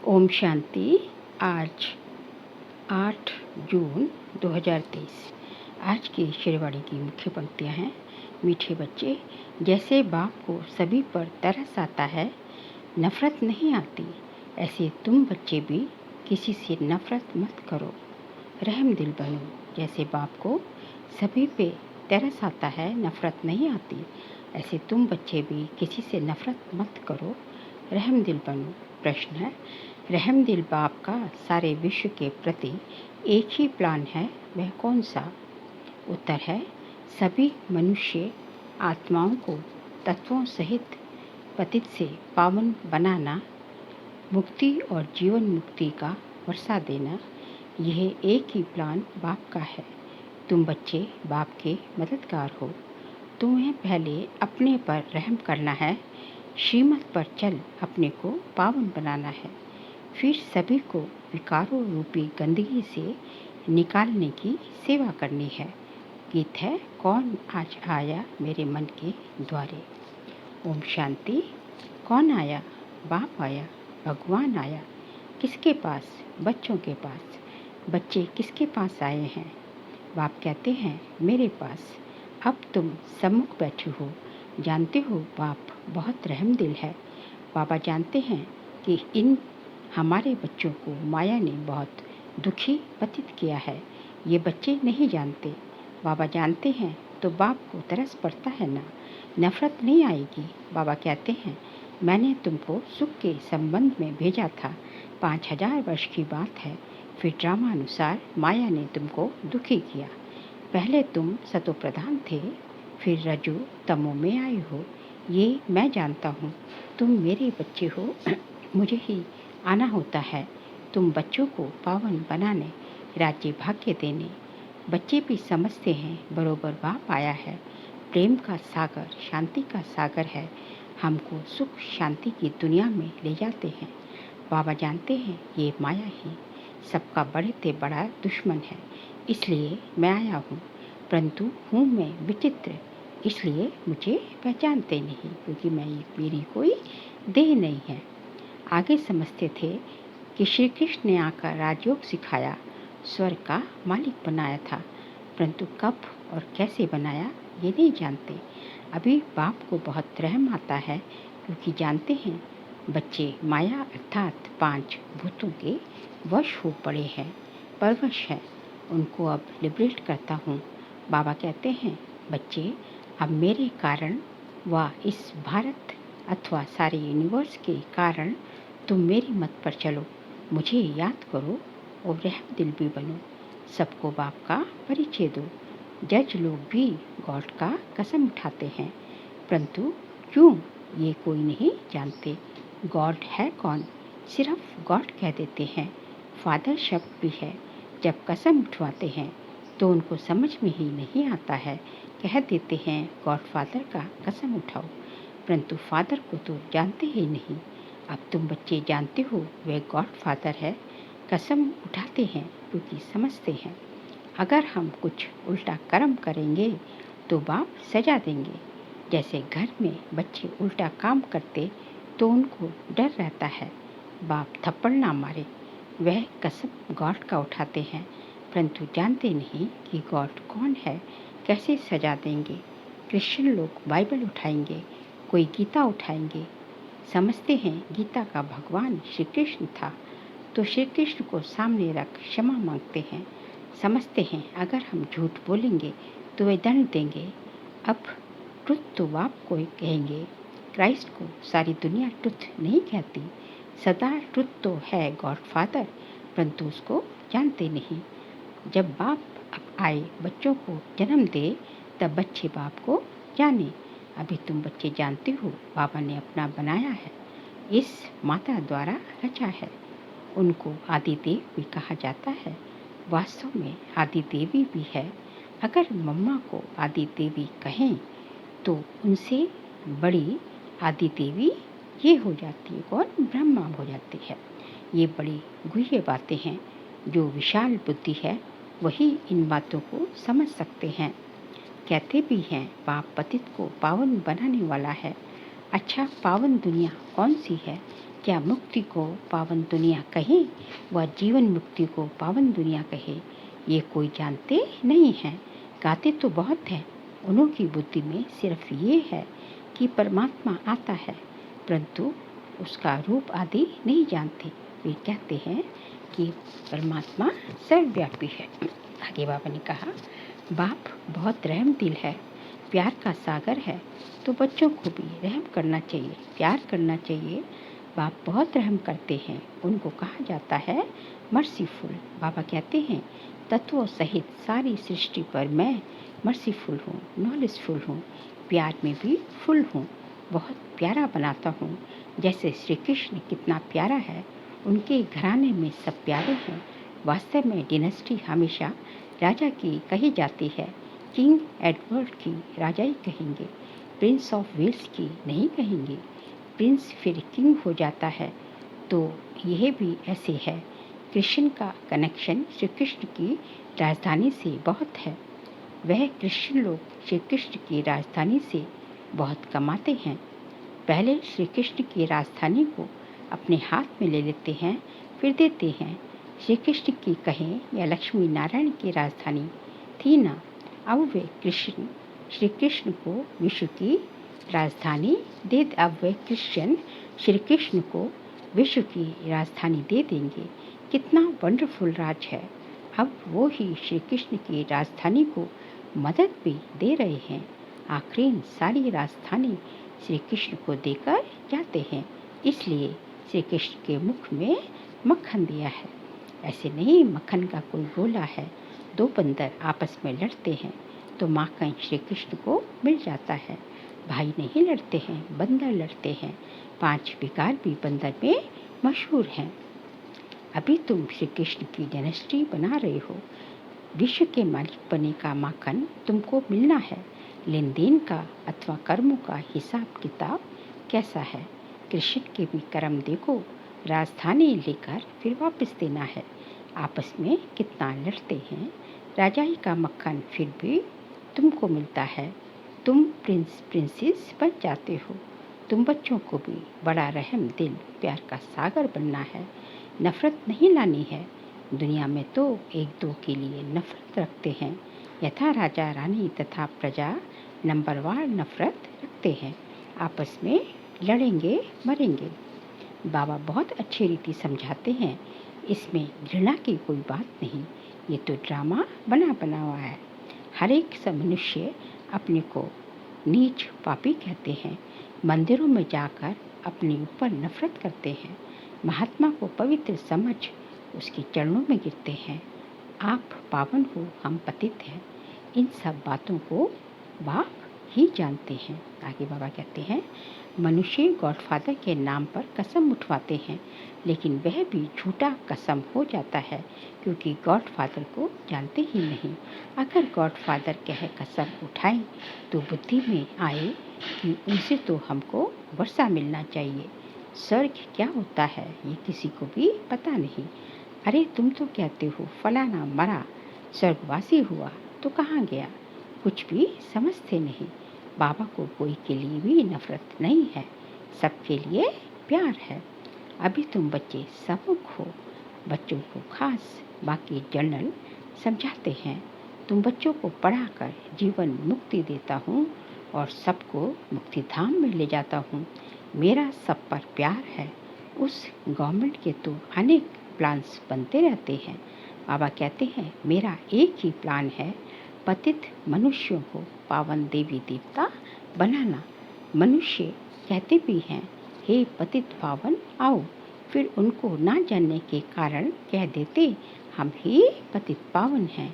ओम शांति। आज 8 जून 2023। आज की शेरवाड़ी की मुख्य पंक्तियाँ हैं। मीठे बच्चे, जैसे बाप को सभी पर तरस आता है, नफ़रत नहीं आती, ऐसे तुम बच्चे भी किसी से नफ़रत मत करो, रहम दिल बनो। जैसे बाप को सभी पे तरस आता है, नफ़रत नहीं आती, ऐसे तुम बच्चे भी किसी से नफ़रत मत करो, रहम दिल बनो। प्रश्न है, रहम दिल बाप का सारे विश्व के प्रति एक ही प्लान है, वह कौन सा? उत्तर है, सभी मनुष्य आत्माओं को तत्वों सहित पतित से पावन बनाना, मुक्ति और जीवन मुक्ति का वर्षा देना। यह एक ही प्लान बाप का है। तुम बच्चे बाप के मददगार हो। तुम्हें पहले अपने पर रहम करना है, श्रीमत पर चल अपने को पावन बनाना है, फिर सभी को विकारों रूपी गंदगी से निकालने की सेवा करनी है। गीत है, कौन आज आया मेरे मन के द्वारे। ओम शांति। कौन आया? बाप आया, भगवान आया। किसके पास? बच्चों के पास। बच्चे किसके पास आए हैं? बाप कहते हैं, मेरे पास। अब तुम सम्मुख बैठे हो, जानते हो बाप बहुत रहम दिल है। बाबा जानते हैं कि इन हमारे बच्चों को माया ने बहुत दुखी पतित किया है। ये बच्चे नहीं जानते। बाबा जानते हैं तो बाप को तरस पड़ता है ना, नफ़रत नहीं आएगी। बाबा कहते हैं, मैंने तुमको सुख के संबंध में भेजा था। 5000 वर्ष की बात है। फिर ड्रामा अनुसार माया ने तुमको दुखी किया। पहले तुम सतो प्रधान थे, फिर रजो तमो में आए हो। ये मैं जानता हूँ। तुम मेरे बच्चे हो, मुझे ही आना होता है तुम बच्चों को पावन बनाने, राज्य भाग्य देने। बच्चे भी समझते हैं बरोबर बाप आया है, प्रेम का सागर, शांति का सागर है, हमको सुख शांति की दुनिया में ले जाते हैं। बाबा जानते हैं ये माया ही सबका बढ़ते बड़ा दुश्मन है, इसलिए मैं आया हूँ। परंतु हूँ मैं विचित्र, इसलिए मुझे पहचानते नहीं, क्योंकि मेरी कोई देह नहीं है। आगे समझते थे कि श्री कृष्ण ने आकर राजयोग सिखाया, स्वर्ग का मालिक बनाया था, परंतु कब और कैसे बनाया ये नहीं जानते। अभी बाप को बहुत रहम आता है, क्योंकि जानते हैं बच्चे माया अर्थात 5 भूतों के वश हो पड़े हैं, परवश हैं। उनको अब लिबरेट करता हूँ। बाबा कहते हैं, बच्चे अब मेरे कारण व इस भारत अथवा सारे यूनिवर्स के कारण तुम मेरी मत पर चलो, मुझे याद करो और रहम दिल भी बनो। सबको बाप का परिचय दो। जज लोग भी गॉड का कसम उठाते हैं, परंतु क्यों ये कोई नहीं जानते गॉड है कौन। सिर्फ गॉड कह देते हैं। फादर शब्द भी है। जब कसम उठवाते हैं तो उनको समझ में ही नहीं आता है, कह देते हैं गॉड फादर का कसम उठाओ, परंतु फादर को तो जानते ही नहीं। अब तुम बच्चे जानते हो वह गॉड फादर है, कसम उठाते हैं क्योंकि समझते हैं अगर हम कुछ उल्टा कर्म करेंगे तो बाप सजा देंगे। जैसे घर में बच्चे उल्टा काम करते तो उनको डर रहता है बाप थप्पड़ ना मारे, वह कसम गॉड का उठाते हैं, परंतु जानते नहीं कि गॉड कौन है, कैसे सजा देंगे। क्रिश्चियन लोग बाइबल उठाएंगे, कोई गीता उठाएंगे, समझते हैं गीता का भगवान श्री कृष्ण था, तो श्री कृष्ण को सामने रख क्षमा मांगते हैं। समझते हैं अगर हम झूठ बोलेंगे तो वे दंड देंगे। अब ट्रुथ तो बाप को कहेंगे, क्राइस्ट को सारी दुनिया ट्रुथ नहीं कहती। सदा ट्रुथ तो है गॉड फादर, परंतु उसको जानते नहीं। जब बाप अब आए बच्चों को जन्म दे, तब बच्चे बाप को जाने। अभी तुम बच्चे जानते हो बाबा ने अपना बनाया है, इस माता द्वारा रचा है। उनको आदि देव भी कहा जाता है। वास्तव में आदि देवी भी है। अगर मम्मा को आदि देवी कहें तो उनसे बड़ी आदि देवी ये हो जाती है, और ब्रह्मा हो जाती है। ये बड़ी गुह्य बातें हैं। जो विशाल बुद्धि है वही इन बातों को समझ सकते हैं। कहते भी हैं बाप पतित को पावन बनाने वाला है। अच्छा, पावन दुनिया कौन सी है? क्या मुक्ति को पावन दुनिया कहे व जीवन मुक्ति को पावन दुनिया कहे, ये कोई जानते नहीं हैं। गाते तो बहुत हैं, उन्हों की बुद्धि में सिर्फ ये है कि परमात्मा आता है, परंतु उसका रूप आदि नहीं जानते। वे कहते हैं कि परमात्मा सर्वव्यापी है। आगे बाबा ने कहा, बाप बहुत रहम दिल है, प्यार का सागर है, तो बच्चों को भी रहम करना चाहिए, प्यार करना चाहिए। बाप बहुत रहम करते हैं, उनको कहा जाता है मर्सीफुल। बाबा कहते हैं, तत्वों सहित सारी सृष्टि पर मैं मर्सीफुल हूँ, नॉलेजफुल हूँ, प्यार में भी फुल हूँ, बहुत प्यारा बनाता हूँ। जैसे श्री कृष्ण कितना प्यारा है, उनके घराने में सब प्यारे हैं। वास्तव में डिनेस्टी हमेशा राजा की कही जाती है, किंग एडवर्ड की राजा ही कहेंगे, प्रिंस ऑफ वेल्स की नहीं कहेंगे। प्रिंस फिर किंग हो जाता है, तो यह भी ऐसे है। कृष्ण का कनेक्शन श्री कृष्ण की राजधानी से बहुत है। वह कृष्ण लोग श्री कृष्ण की राजधानी से बहुत कमाते हैं। पहले श्री कृष्ण की राजधानी को अपने हाथ में ले लेते हैं, फिर देते हैं। श्री कृष्ण की कहें या लक्ष्मी नारायण की राजधानी थी ना, अब वे कृष्ण श्री कृष्ण को विश्व की राजधानी दे अब वे कृष्ण श्री कृष्ण को विश्व की राजधानी दे देंगे। कितना वंडरफुल राज है। अब वो ही श्री कृष्ण की राजधानी को मदद भी दे रहे हैं। आखिर सारी राजधानी श्री कृष्ण को देकर जाते हैं, इसलिए श्री कृष्ण के मुख में मक्खन दिया है। ऐसे नहीं मक्खन का कोई गोला है। दो बंदर आपस में लड़ते हैं तो माखन श्री कृष्ण को मिल जाता है। भाई नहीं लड़ते हैं, बंदर लड़ते हैं। 5 विकार भी बंदर में मशहूर हैं। अभी तुम श्री कृष्ण की डायनेस्टी बना रहे हो। विश्व के मालिक बने का माखन तुमको मिलना है। लेन देन का अथवा कर्मों का हिसाब किताब कैसा है? कृष्ण के भी कर्म देखो, राजधानी लेकर फिर वापस देना है। आपस में कितना लड़ते हैं। राजाई का मक्खन फिर भी तुमको मिलता है। तुम प्रिंस प्रिंसेस बन जाते हो। तुम बच्चों को भी बड़ा रहम दिल प्यार का सागर बनना है। नफरत नहीं लानी है। दुनिया में तो एक दो के लिए नफरत रखते हैं। यथा राजा रानी तथा प्रजा नंबरवार नफरत रखते हैं। आपस में लड़ेंगे मरेंगे। बाबा बहुत अच्छी रीति समझाते हैं, इसमें घृणा की कोई बात नहीं। ये तो ड्रामा बना हुआ है। हर एक मनुष्य अपने को नीच पापी कहते हैं। मंदिरों में जाकर अपने ऊपर नफरत करते हैं। महात्मा को पवित्र समझ उसके चरणों में गिरते हैं। आप पावन हो, हम पतित हैं। इन सब बातों को बाप ही जानते हैं। आगे बाबा कहते हैं, मनुष्य गॉडफादर के नाम पर कसम उठवाते हैं, लेकिन वह भी झूठा कसम हो जाता है, क्योंकि गॉडफादर को जानते ही नहीं। अगर गॉडफादर कह कसम उठाएं तो बुद्धि में आए कि उनसे तो हमको वर्षा मिलना चाहिए। स्वर्ग क्या होता है ये किसी को भी पता नहीं। अरे तुम तो कहते हो फलाना मरा, स्वर्गवासी हुआ, तो कहाँ गया? कुछ भी समझते नहीं। बाबा को कोई के लिए भी नफरत नहीं है, सबके लिए प्यार है। अभी तुम बच्चे सबक हो, बच्चों को खास, बाकी जनरल समझाते हैं। तुम बच्चों को पढ़ाकर जीवन मुक्ति देता हूँ और सबको मुक्ति धाम में ले जाता हूँ। मेरा सब पर प्यार है। उस गवर्नमेंट के तो अनेक प्लान्स बनते रहते हैं। बाबा कहते हैं, मेरा एक ही प्लान है, पतित मनुष्यों को पावन देवी देवता बनाना। मनुष्य कहते भी हैं, हे पतित पावन आओ, फिर उनको ना जानने के कारण कह देते हम ही पतित पावन हैं।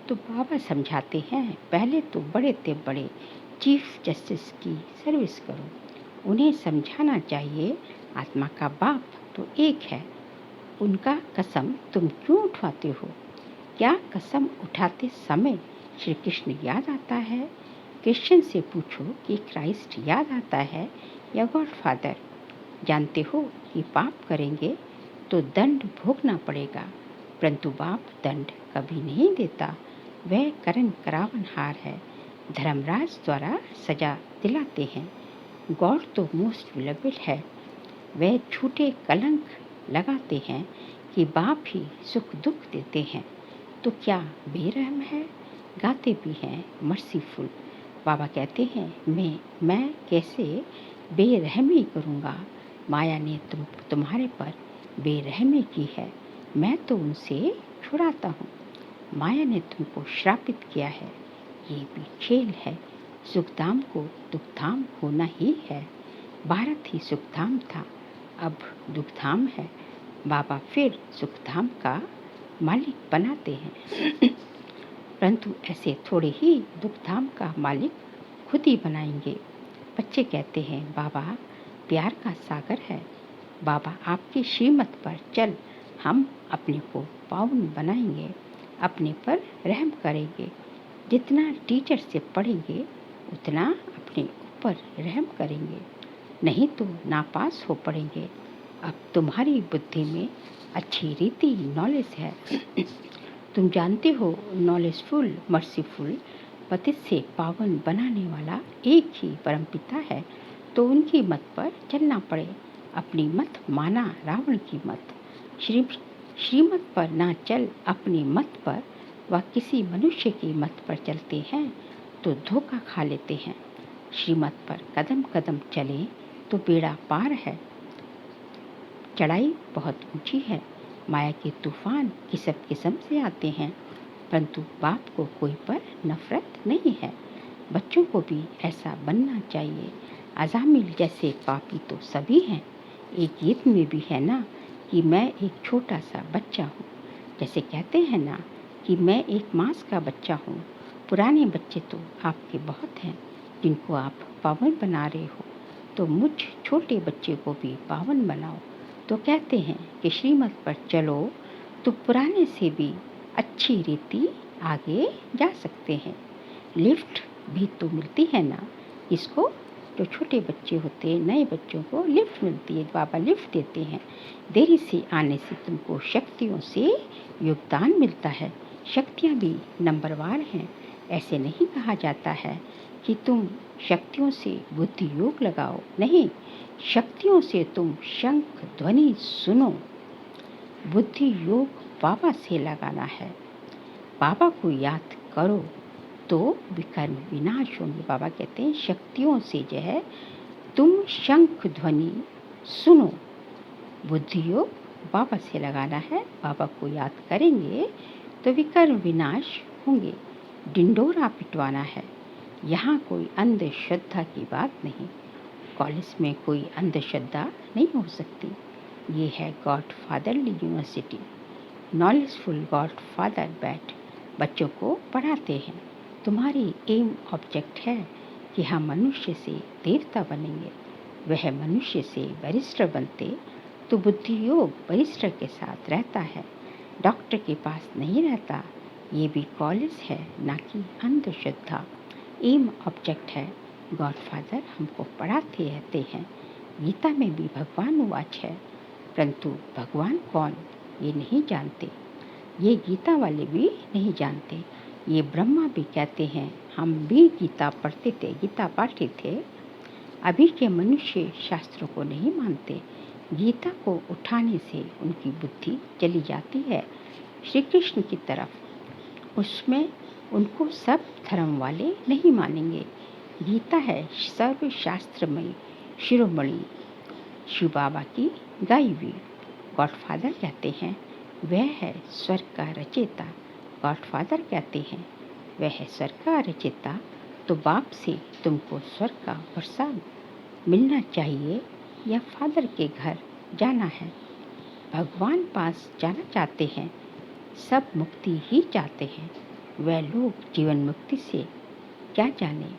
तो बाबा समझाते हैं, पहले तो बड़े से बड़े चीफ जस्टिस की सर्विस करो। उन्हें समझाना चाहिए आत्मा का बाप तो एक है, उनका कसम तुम क्यों उठवाते हो? क्या कसम उठाते समय श्री कृष्ण याद आता है? कृष्ण से पूछो कि क्राइस्ट याद आता है या गॉडफादर। जानते हो कि पाप करेंगे तो दंड भोगना पड़ेगा, परंतु बाप दंड कभी नहीं देता। वह करण करावनहार है, धर्मराज द्वारा सजा दिलाते हैं। गॉड तो मोस्ट विलेबल है, वह झूठे कलंक लगाते हैं कि बाप ही सुख दुख देते हैं, तो क्या बेरहम है? गाते भी हैं मर्सीफुल। बाबा कहते हैं मैं कैसे बेरहमी करूँगा? माया ने तुम्हारे पर बेरहमी की है, मैं तो उनसे छुड़ाता हूँ। माया ने तुमको श्रापित किया है, ये भी खेल है। सुखधाम को दुखधाम होना ही है। भारत ही सुखधाम था, अब दुखधाम है। बाबा फिर सुखधाम का मालिक बनाते हैं परंतु ऐसे थोड़े ही दुखधाम का मालिक खुद ही बनाएंगे। बच्चे कहते हैं बाबा प्यार का सागर है, बाबा आपकी श्रीमत पर चल, हम अपने को पावन बनाएंगे, अपने पर रहम करेंगे। जितना टीचर से पढ़ेंगे उतना अपने ऊपर रहम करेंगे, नहीं तो नापास हो पड़ेंगे। अब तुम्हारी बुद्धि में अच्छी रीति नॉलेज है तुम जानते हो नॉलेजफुल मर्सीफुल पतित से पावन बनाने वाला एक ही परमपिता है, तो उनकी मत पर चलना पड़े। अपनी मत माना रावण की मत, श्रीमत पर ना चल अपनी मत पर, वह किसी मनुष्य की मत पर चलते हैं तो धोखा खा लेते हैं। श्रीमत पर कदम कदम चले तो बेड़ा पार है। चढ़ाई बहुत ऊंची है, माया के तूफान किस्म से आते हैं, परंतु बाप को कोई पर नफरत नहीं है। बच्चों को भी ऐसा बनना चाहिए। अजामिल जैसे पापी तो सभी हैं। एक गीत में भी है ना कि मैं एक छोटा सा बच्चा हूँ, जैसे कहते हैं ना कि मैं एक मांस का बच्चा हूँ। पुराने बच्चे तो आपके बहुत हैं जिनको आप पावन बना रहे हो, तो मुझ छोटे बच्चे को भी पावन बनाओ। तो कहते हैं कि श्रीमत पर चलो तो पुराने से भी अच्छी रीति आगे जा सकते हैं। लिफ्ट भी तो मिलती है ना, इसको जो छोटे बच्चे होते हैं नए बच्चों को लिफ्ट मिलती है, बाबा लिफ्ट देते हैं। देरी से आने से तुमको शक्तियों से योगदान मिलता है। शक्तियाँ भी नंबरवार हैं। ऐसे नहीं कहा जाता है कि तुम शक्तियों से बुद्धि योग लगाओ, नहीं, शक्तियों से तुम शंख ध्वनि सुनो। बुद्धि योग बाबा से लगाना है। बाबा को याद करो तो विकर्म विनाश होंगे। बाबा कहते हैं शक्तियों से जो है तुम शंख ध्वनि सुनो। बुद्धि योग बाबा से लगाना है। बाबा को याद करेंगे तो विकर्म विनाश होंगे। डिंडोरा पिटवाना है। यहाँ कोई अंधश्रद्धा की बात नहीं। कॉलेज में कोई अंधश्रद्धा नहीं हो सकती। ये है God fatherly university. Knowledgeful God father बैठ बच्चों को पढ़ाते हैं। तुम्हारी एम ऑब्जेक्ट है कि हम मनुष्य से देवता बनेंगे। वह मनुष्य से बैरिस्टर बनते तो बुद्धि योग बैरिस्टर के साथ रहता है, डॉक्टर के पास नहीं रहता। ये भी कॉलेज है, ना कि अंधश्रद्धा। एम ऑब्जेक्ट है। गॉड फादर हमको पढ़ाते रहते हैं। गीता में भी भगवान वाच है, परंतु भगवान कौन ये नहीं जानते। ये गीता वाले भी नहीं जानते। ये ब्रह्मा भी कहते हैं हम भी गीता पढ़ते थे, गीता पाठे थे। अभी के मनुष्य शास्त्रों को नहीं मानते। गीता को उठाने से उनकी बुद्धि चली जाती है श्री कृष्ण की तरफ। उसमें उनको सब धर्म वाले नहीं मानेंगे। गीता है सर्वशास्त्रमयी शिरोमणि शिव बाबा की गाई हुई। गॉडफादर कहते हैं वह है स्वर्ग का रचेता। गॉडफादर कहते हैं वह है स्वर्ग का रचेता। तो बाप से तुमको स्वर्ग का प्रसाद मिलना चाहिए या फादर के घर जाना है। भगवान पास जाना चाहते हैं, सब मुक्ति ही चाहते हैं। वह लोग जीवन मुक्ति से क्या जाने।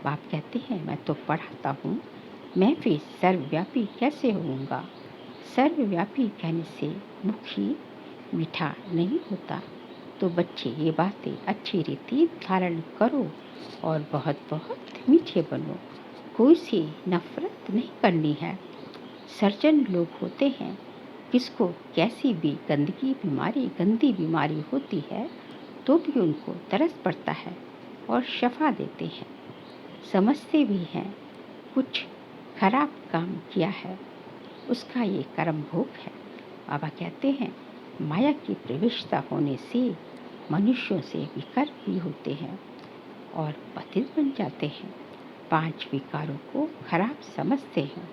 बाप कहते हैं मैं तो पढ़ाता हूँ, मैं फिर सर्वव्यापी कैसे होऊंगा। सर्वव्यापी कहने से मुख ही मीठा नहीं होता। तो बच्चे ये बातें अच्छी रीति धारण करो और बहुत बहुत मीठे बनो। कोई से नफरत नहीं करनी है। सर्जन लोग होते हैं, किसको कैसी भी गंदी बीमारी होती है तो भी उनको तरस पड़ता है और शफा देते हैं। समझते भी हैं कुछ खराब काम किया है उसका ये कर्म भोग है। बाबा कहते हैं माया की प्रविष्टता होने से मनुष्यों से विकार भी होते हैं और पतित बन जाते हैं, 5 विकारों को खराब समझते हैं।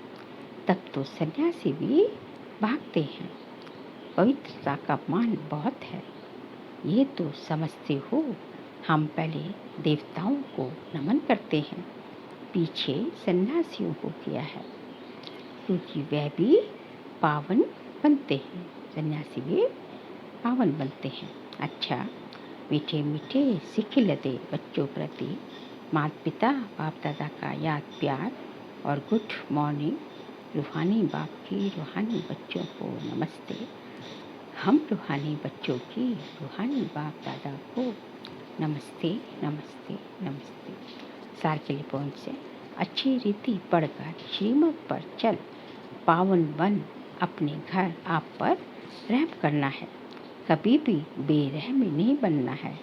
तब तो सन्यासी भी भागते हैं। पवित्रता का मान बहुत है, ये तो समझते हो। हम पहले देवताओं को नमन करते हैं, पीछे सन्यासियों को किया है, क्योंकि वह भी पावन बनते हैं, सन्यासी भी पावन बनते हैं। अच्छा, मीठे मीठे सिखिल दे बच्चों प्रति माता पिता बाप दादा का याद प्यार और गुड मॉर्निंग। रूहानी बाप की रूहानी बच्चों को नमस्ते। हम रूहानी बच्चों की रूहानी बाप दादा को नमस्ते नमस्ते नमस्ते। सार के लिए पहुँच से अच्छी रीति पढ़कर श्रीमत पर चल, पावन बन अपने घर आप पर रहम करना है। कभी भी बेरहमी नहीं बनना है,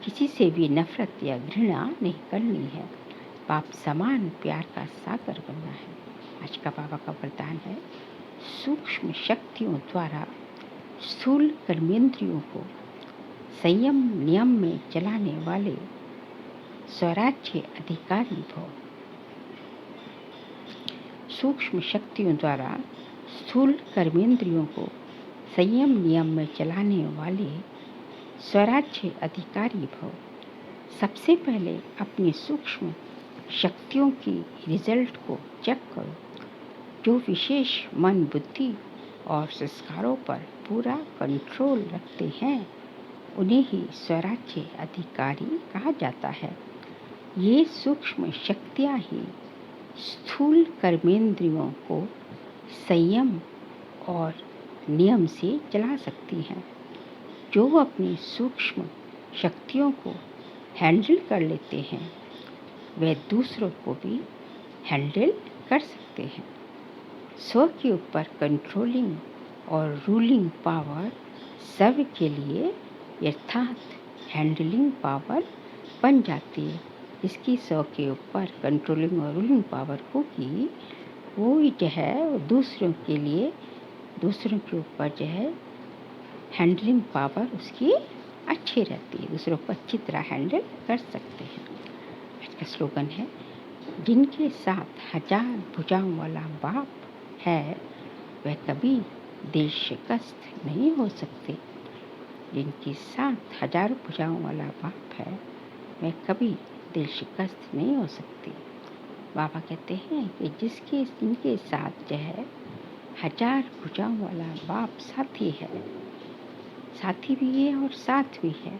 किसी से भी नफरत या घृणा नहीं करनी है। बाप समान प्यार का सागर बनना है। आज का बाबा का वरदान है सूक्ष्म शक्तियों द्वारा स्थूल कर्मेंद्रियों को संयम नियम में चलाने वाले स्वराज्य अधिकारी भव। सूक्ष्म शक्तियों द्वारा स्थूल कर्मेंद्रियों को संयम नियम में चलाने वाले स्वराज्य अधिकारी भव। सबसे पहले अपनी सूक्ष्म शक्तियों की रिजल्ट को चेक करो। जो विशेष मन बुद्धि और संस्कारों पर पूरा कंट्रोल रखते हैं, उन्हें ही स्वराज्य अधिकारी कहा जाता है। ये सूक्ष्म शक्तियाँ ही स्थूल कर्मेंद्रियों को संयम और नियम से चला सकती हैं। जो अपनी सूक्ष्म शक्तियों को हैंडल कर लेते हैं, वे दूसरों को भी हैंडल कर सकते हैं। स्व के ऊपर कंट्रोलिंग और रूलिंग पावर सर्व के लिए यथार्थ हैंडलिंग पावर बन जाती है। जिसकी स्व के ऊपर कंट्रोलिंग और रूलिंग पावर होगी, वो जो है दूसरों के लिए, दूसरों के ऊपर जो है हैंडलिंग पावर उसकी अच्छी रहती है, दूसरों को अच्छी तरह हैंडल कर सकते हैं। आज का स्लोगन है जिनके साथ 1000 भुजाओं वाला बाप है, वह कभी दिल शिकस्त नहीं हो सकते। जिनके साथ 1000 भुजाओं वाला बाप है, वह कभी दिल शिकस्त नहीं हो सकती। बाबा कहते हैं कि जिनके साथ जो है 1000 भुजाओं वाला बाप साथी है, साथी भी है और साथ भी है,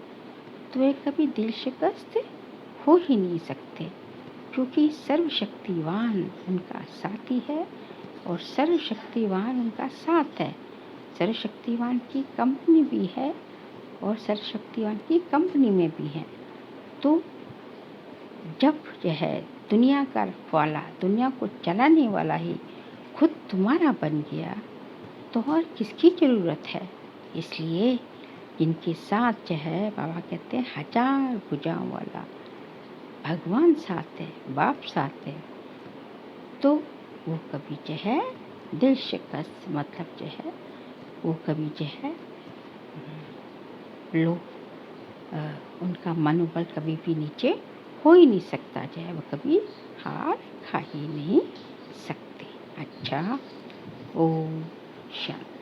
तो वे कभी दिल शिकस्त हो ही नहीं सकते, क्योंकि सर्वशक्तिवान उनका साथी है और सर्वशक्तिवान उनका साथ है। सर्वशक्तिवान की कंपनी भी है और सर्वशक्तिवान की कंपनी में भी है। तो जब जो है दुनिया का वाला, दुनिया को चलाने वाला ही खुद तुम्हारा बन गया, तो और किसकी ज़रूरत है। इसलिए जिनके साथ जो है बाबा कहते हैं 1000 भुजाओं वाला भगवान साथ है, बाप साथ है, तो वो कभी जो है दिल शिकस्त, मतलब जो है वो कभी जो है उनका मनोबल कभी भी नीचे हो ही नहीं सकता, जो है वो कभी हार खा ही नहीं सकते। अच्छा, ओम शांति।